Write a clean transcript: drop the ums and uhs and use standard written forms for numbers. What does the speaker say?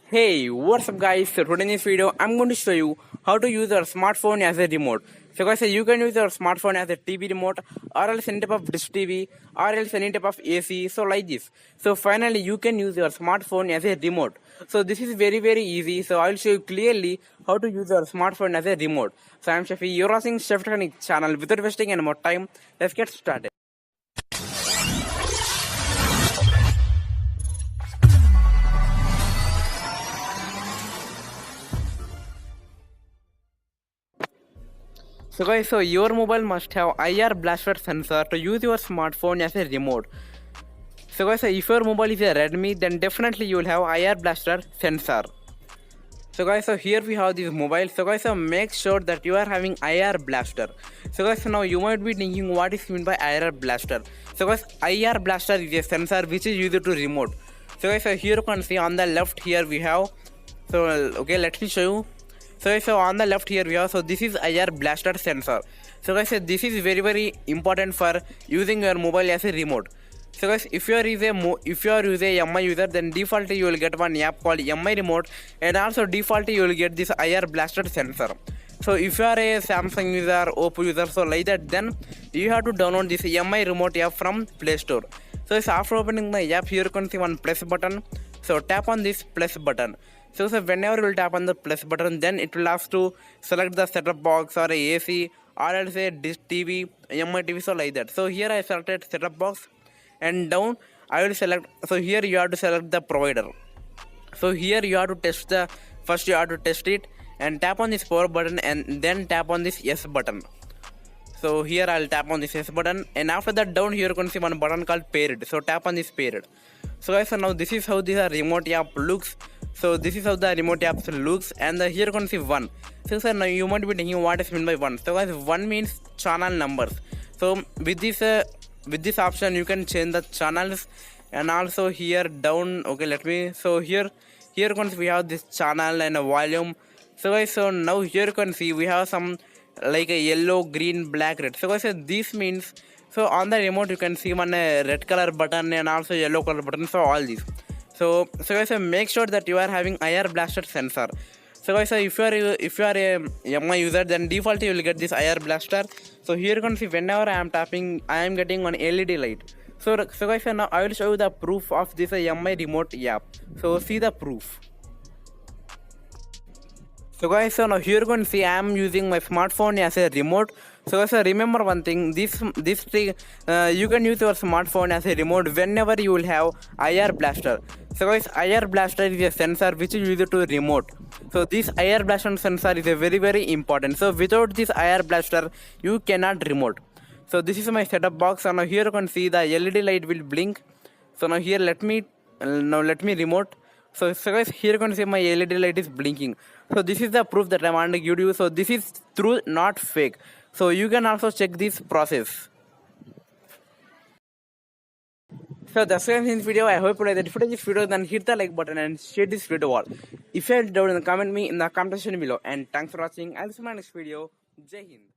Hey, what's up guys? So today in this video, I'm going to show you how to use your smartphone as a remote. So guys, you can use your smartphone as a TV remote or else any type of dish TV or else any type of AC, so like this. So finally, you can use your smartphone as a remote. So this is very easy. So I'll show you clearly how to use your smartphone as a remote. So I'm Shafi, you're watching Shafi channel. Without wasting any more time, let's get started. So guys, so your mobile must have IR blaster sensor to use your smartphone as a remote. So guys, so if your mobile is a Redmi, then definitely you will have IR blaster sensor. So guys, so here we have this mobile. So guys, so make sure that you are having IR blaster. So guys, so now you might be thinking what is meant by IR blaster. So guys, IR blaster is a sensor which is used to remote. So guys, so here you can see on the left here we have. So okay, let me show you. So on the left here we have, so this is IR blaster sensor. So guys, this is very important for using your mobile as a remote. So guys, if you are a MI user, then defaultly you will get one app called MI remote, and also defaultly you will get this IR blaster sensor. So if you are a Samsung user, Oppo user, so like that, then you have to download this MI remote app from Play Store. So after opening the app, here you can see one plus button. So tap on this plus button. So whenever you will tap on the plus button, then it will ask to select the setup box or a AC or else a dish TV, MI TV, so like that. So here I selected setup box, and down I will select. So here you have to select the provider. So here you have to test first you have to test it, and tap on this power button and then tap on this yes button. So here I'll tap on this yes button, and after that down here you can see one button called paired. So tap on this paired. So guys, so now this is how this remote app looks. So this is how the remote app looks, and here you can see 1. So now you might be thinking what is meant by 1. So guys, 1 means channel numbers. So with this option you can change the channels, and also here down. Okay, let me. So here you can see we have this channel and a volume. So guys, so now here you can see we have some like a yellow, green, black, red. So guys, so this means, so on the remote you can see one red color button and also yellow color button. So all these. So guys, make sure that you are having IR blaster sensor. So guys, if you are a MI user, then default you will get this IR blaster. So here you can see whenever I am tapping, I am getting one LED light. So guys, now I will show you the proof of this MI remote app. So see the proof. So guys, so now here you can see I am using my smartphone as a remote. So guys, remember one thing, this thing, you can use your smartphone as a remote whenever you will have IR blaster. So guys, IR blaster is a sensor which is used to remote. So this IR blaster sensor is a very important. So without this IR blaster, you cannot remote. So this is my setup box. So now here you can see the LED light will blink. So now here let me remote. So guys, here you can see my LED light is blinking. So this is the proof that I want to give you. So this is true, not fake. So you can also check this process. So that's it in this video. I hope you like it. If you like this video, then hit the like button and share this video all. If you have doubt, then comment me in the comment section below. And thanks for watching. I'll see you in my next video. Jai Hind.